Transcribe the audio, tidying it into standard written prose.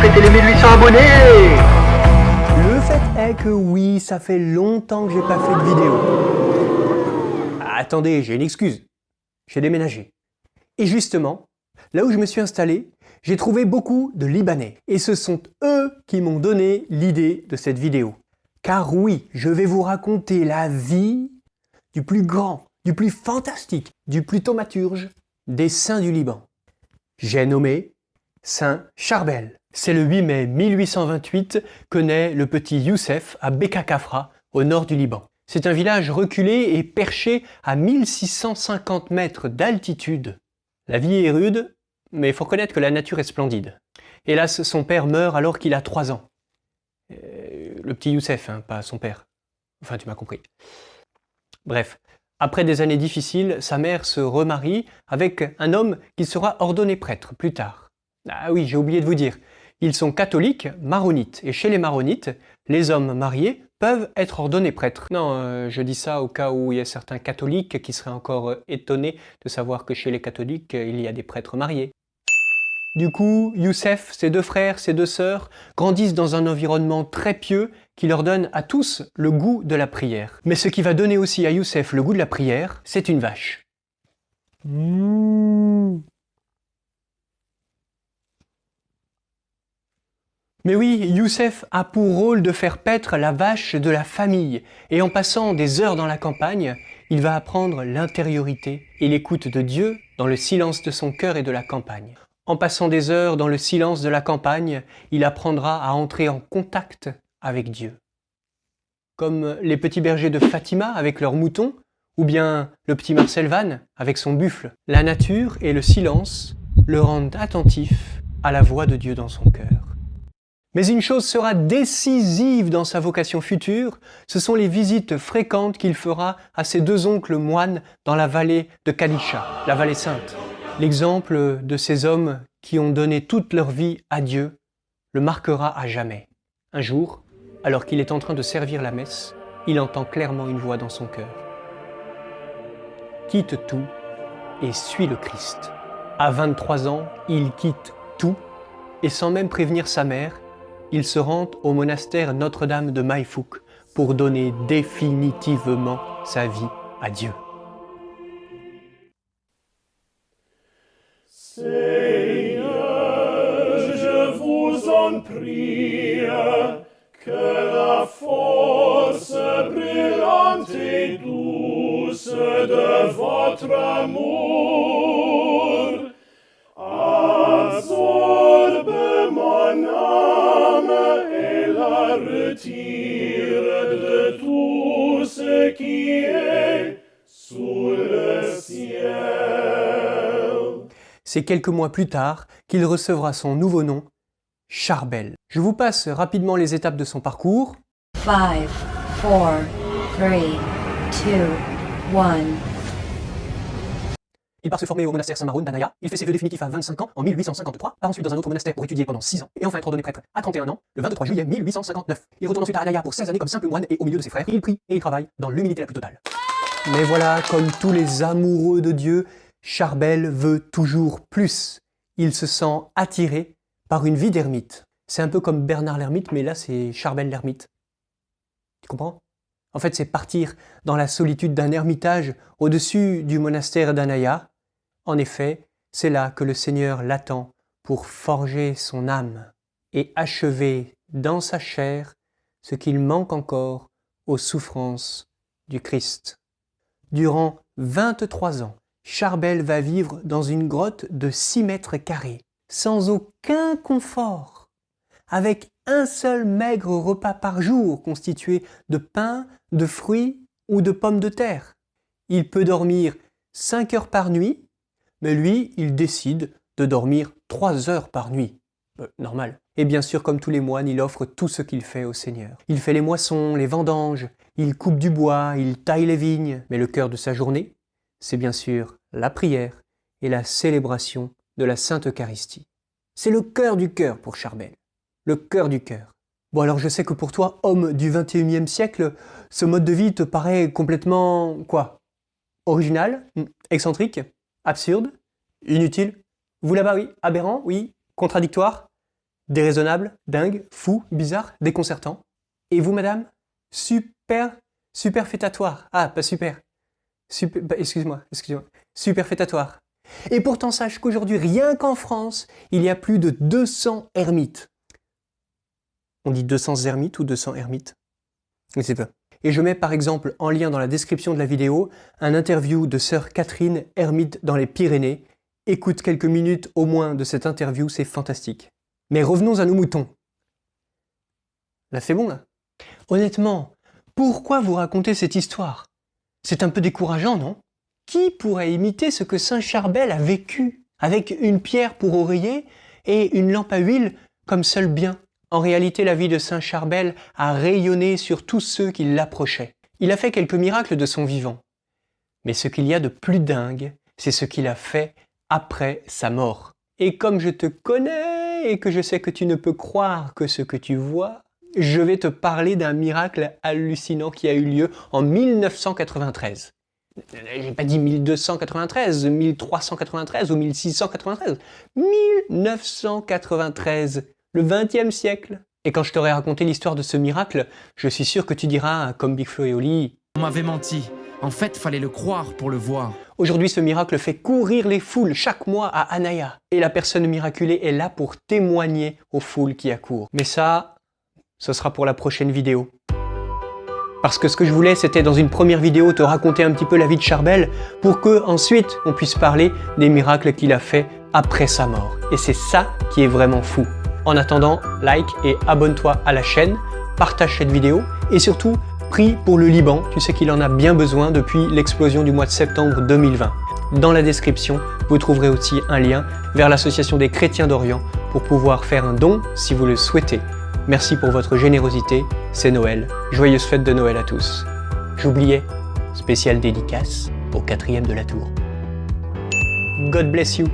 fêter les 1800 abonnés. Le fait est que oui, ça fait longtemps que j'ai pas fait de vidéo. Attendez, j'ai une excuse. J'ai déménagé. Et justement, là où je me suis installé, j'ai trouvé beaucoup de Libanais. Et ce sont eux qui m'ont donné l'idée de cette vidéo. Car oui, je vais vous raconter la vie du plus grand, du plus fantastique, du plus thaumaturge des saints du Liban. J'ai nommé Saint Charbel. C'est le 8 mai 1828 que naît le petit Youssef à Beka Kafra, au nord du Liban. C'est un village reculé et perché à 1650 mètres d'altitude. La vie est rude, mais il faut reconnaître que la nature est splendide. Hélas, son père meurt alors qu'il a 3 ans. Le petit Youssef, hein, pas son père. Enfin, tu m'as compris. Bref, après des années difficiles, sa mère se remarie avec un homme qui sera ordonné prêtre plus tard. Ah oui, j'ai oublié de vous dire, ils sont catholiques maronites, et chez les maronites, les hommes mariés peuvent être ordonnés prêtres. Non, je dis ça au cas où il y a certains catholiques qui seraient encore étonnés de savoir que chez les catholiques, il y a des prêtres mariés. Du coup, Youssef, ses 2 frères, ses 2 sœurs grandissent dans un environnement très pieux qui leur donne à tous le goût de la prière. Mais ce qui va donner aussi à Youssef le goût de la prière, c'est une vache. Mais oui, Youssef a pour rôle de faire paître la vache de la famille, et en passant des heures dans la campagne, il va apprendre l'intériorité et l'écoute de Dieu dans le silence de son cœur et de la campagne. En passant des heures dans le silence de la campagne, il apprendra à entrer en contact avec Dieu. Comme les petits bergers de Fatima avec leurs moutons, ou bien le petit Marcel Van avec son buffle. La nature et le silence le rendent attentif à la voix de Dieu dans son cœur. Mais une chose sera décisive dans sa vocation future, ce sont les visites fréquentes qu'il fera à ses 2 oncles moines dans la vallée de Kalisha, la vallée sainte. L'exemple de ces hommes qui ont donné toute leur vie à Dieu le marquera à jamais. Un jour, alors qu'il est en train de servir la messe, il entend clairement une voix dans son cœur. Quitte tout et suis le Christ. À 23 ans, il quitte tout et sans même prévenir sa mère, il se rend au monastère Notre-Dame de Maïfouk pour donner définitivement sa vie à Dieu. Seigneur, je vous en prie, que la force brûlante et douce de votre amour absorbe mon âme et la retire de tout ce qui est sous le ciel. C'est quelques mois plus tard qu'il recevra son nouveau nom, Charbel. Je vous passe rapidement les étapes de son parcours. 5, 4, 3, 2, 1. Il part se former au monastère Saint-Maroun d'Anaya. Il fait ses vœux définitifs à 25 ans en 1853, part ensuite dans un autre monastère pour étudier pendant 6 ans, et enfin être ordonné prêtre à 31 ans, le 23 juillet 1859. Il retourne ensuite à Anaya pour 16 années comme simple moine, et au milieu de ses frères, il prie et il travaille dans l'humilité la plus totale. Mais voilà, comme tous les amoureux de Dieu, Charbel veut toujours plus. Il se sent attiré par une vie d'ermite. C'est un peu comme Bernard l'ermite, mais là c'est Charbel l'ermite. Tu comprends ? En fait, c'est partir dans la solitude d'un ermitage au-dessus du monastère d'Anaya. En effet, c'est là que le Seigneur l'attend pour forger son âme et achever dans sa chair ce qu'il manque encore aux souffrances du Christ. Durant 23 ans, Charbel va vivre dans une grotte de 6 mètres carrés, sans aucun confort, avec un seul maigre repas par jour constitué de pain, de fruits ou de pommes de terre. Il peut dormir 5 heures par nuit, mais lui, il décide de dormir 3 heures par nuit. Normal. Et bien sûr, comme tous les moines, il offre tout ce qu'il fait au Seigneur. Il fait les moissons, les vendanges, il coupe du bois, il taille les vignes. Mais le cœur de sa journée, c'est bien sûr la prière et la célébration de la Sainte Eucharistie. C'est le cœur du cœur pour Charbel. Le cœur du cœur. Bon alors je sais que pour toi, homme du 21e siècle, ce mode de vie te paraît complètement, quoi? Original? Excentrique? Absurde? Inutile? Vous là-bas, oui? Aberrant? Oui? Contradictoire? Déraisonnable, dingue, fou, bizarre, déconcertant. Et vous, madame? Superfétatoire. Ah, pas super. Excuse-moi. Superfétatoire. Et pourtant, sache qu'aujourd'hui, rien qu'en France, il y a plus de 200 ermites. On dit 200 ermites ou 200 ermites? Je ne sais pas. Et je mets par exemple en lien dans la description de la vidéo un interview de sœur Catherine, ermite dans les Pyrénées. Écoute quelques minutes au moins de cette interview, c'est fantastique. Mais revenons à nos moutons. Là, c'est bon, là. Honnêtement, pourquoi vous raconter cette histoire? C'est un peu décourageant, non? Qui pourrait imiter ce que Saint Charbel a vécu, avec une pierre pour oreiller et une lampe à huile comme seul bien? En réalité, la vie de Saint Charbel a rayonné sur tous ceux qui l'approchaient. Il a fait quelques miracles de son vivant. Mais ce qu'il y a de plus dingue, c'est ce qu'il a fait après sa mort. Et comme je te connais et que je sais que tu ne peux croire que ce que tu vois, je vais te parler d'un miracle hallucinant qui a eu lieu en 1993. J'ai pas dit 1293, 1393 ou 1693. 1993, le 20e siècle. Et quand je t'aurai raconté l'histoire de ce miracle, je suis sûr que tu diras, comme Big Flo et Oli, On m'avait menti. En fait, fallait le croire pour le voir. Aujourd'hui, ce miracle fait courir les foules chaque mois à Anaya. Et la personne miraculée est là pour témoigner aux foules qui accourent. Mais ça, ce sera pour la prochaine vidéo. Parce que ce que je voulais, c'était dans une première vidéo te raconter un petit peu la vie de Charbel pour que ensuite on puisse parler des miracles qu'il a fait après sa mort. Et c'est ça qui est vraiment fou. En attendant, like et abonne-toi à la chaîne, partage cette vidéo et surtout, prie pour le Liban. Tu sais qu'il en a bien besoin depuis l'explosion du mois de septembre 2020. Dans la description, vous trouverez aussi un lien vers l'association des chrétiens d'Orient pour pouvoir faire un don si vous le souhaitez. Merci pour votre générosité, c'est Noël. Joyeuses fêtes de Noël à tous. J'oubliais, spéciale dédicace au 4e de la tour. God bless you.